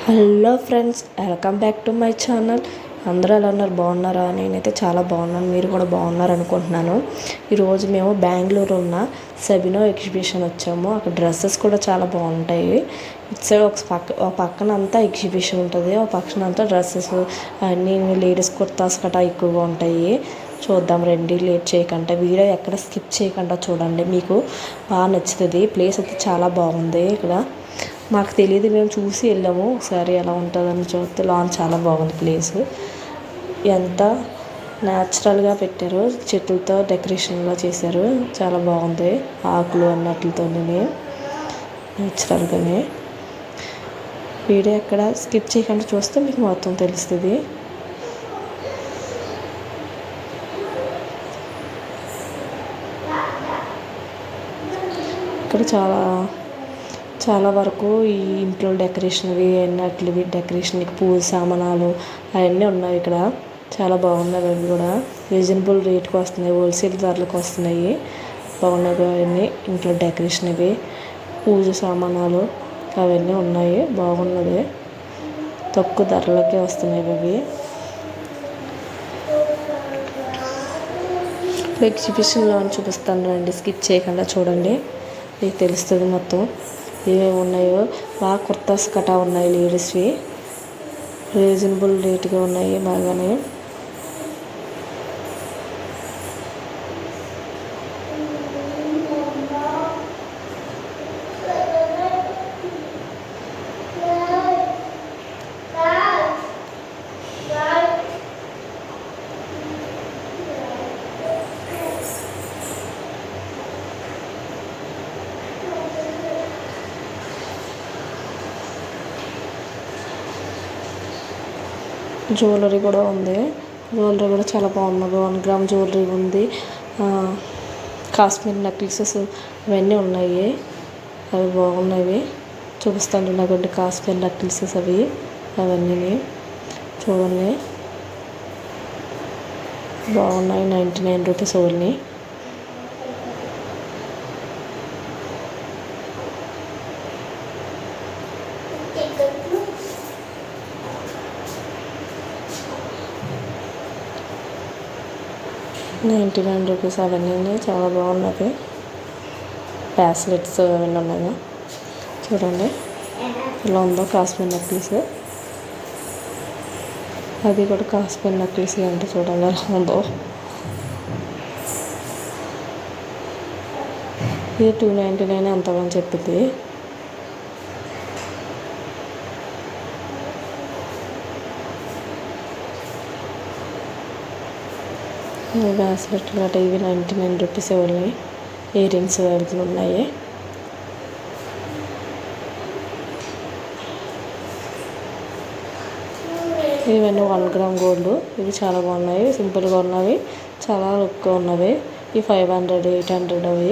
Hello friends, welcome back to my channel. అందరూ ఎలా ఉన్నారు? బాగున్నారా? నేనైతే చాలా బాగున్నాను. మీరు కూడా బాగున్నారు అనుకుంటున్నాను. ఈరోజు మేము బెంగళూరు ఉన్న సబినో ఎగ్జిబిషన్ వచ్చాము. అక్కడ డ్రెస్సెస్ కూడా చాలా బాగుంటాయి. ఇటు సైడ్ ఒక పక్కన అంతా ఎగ్జిబిషన్ ఉంటుంది, ఒక పక్కన అంతా డ్రెస్సెస్ అన్నీ లేడీస్ కుర్తాస్ గట్రా ఎక్కువగా ఉంటాయి. చూద్దాం రండి, లేట్ చేయకుండా. వీడియో ఎక్కడ స్కిప్ చేయకుండా చూడండి, మీకు బాగా నచ్చుతుంది. ప్లేస్ అయితే చాలా బాగుంది. ఇక్కడ మాకు తెలియదు, మేము చూసి వెళ్ళాము ఒకసారి ఎలా ఉంటుందని. చూస్తే లాన్ చాలా బాగుంది ప్లేసు. ఎంత న్యాచురల్గా పెట్టారు, చెట్లతో డెకరేషన్లా చేశారు. చాలా బాగుంది, ఆకులు అన్నట్లతో న్యాచురల్గానే. వీడియో ఎక్కడ స్కిప్ చేయకుండా చూస్తే మీకు మొత్తం తెలుస్తుంది. ఇక్కడ చాలా వరకు ఈ ఇంట్లో డెకరేషన్వి అన్నట్లువి డెకరేషన్కి పూజ సామానాలు అవన్నీ ఉన్నాయి. ఇక్కడ చాలా బాగున్నాయి. అవి కూడా రీజనబుల్ రేట్కి వస్తున్నాయి, హోల్సేల్ ధరలకు వస్తున్నాయి. బాగున్నాయి అవన్నీ. ఇంట్లో డెకరేషన్ ఇవి పూజ సామానాలు అవన్నీ ఉన్నాయి. బాగున్నది, తక్కువ ధరలకే వస్తున్నాయి అవి. ఎగ్జిబిషన్లో చూపిస్తాను రండి, స్కిప్ చేయకుండా చూడండి, మీకు తెలుస్తుంది మొత్తం ఏమేమి ఉన్నాయో. బాగా కుర్తాస్ కటా ఉన్నాయి, లేడీస్వి రీజనబుల్ రేట్గా ఉన్నాయి బాగానే. జ్యువెలరీ కూడా ఉంది. జ్యువెలరీ కూడా చాలా బాగున్నది. 1 గ్రామ్ జ్యువెలరీ ఉంది. కాశ్మీర్ నెక్లెసెస్ ఇవన్నీ ఉన్నాయి. అవి బాగున్నాయి. చూపిస్తాను నాకు కాశ్మీర్ నెక్లెసెస్ అవన్నీ చూడండి, బాగున్నాయి. 99 రూపీస్ ఓన్లీ. ₹99 అవన్నీ చాలా బాగున్నది. బ్రాస్లెట్స్ అవన్నీ ఉన్నాయి. చూడండి ఇలా ఉందో కాశ్మీర్ నెక్లెస్. అది కూడా కాశ్మీర్ నెక్లెస్ అంటే చూడండి ఎలా ఉందో. ఇది $299 ఎంతమని చెప్పింది. బ్రాస్లెట్ గట్రా ఇవి ₹99 ఓన్లీ. ఇయర్ రింగ్స్ అవైలబుల్ ఉన్నాయి. ఇవన్నీ 1 గ్రామ్ గోల్డ్. ఇవి చాలా బాగున్నాయి, సింపుల్గా ఉన్నవి, చాలా లుక్గా ఉన్నవి. ఇవి 500, 800 అవి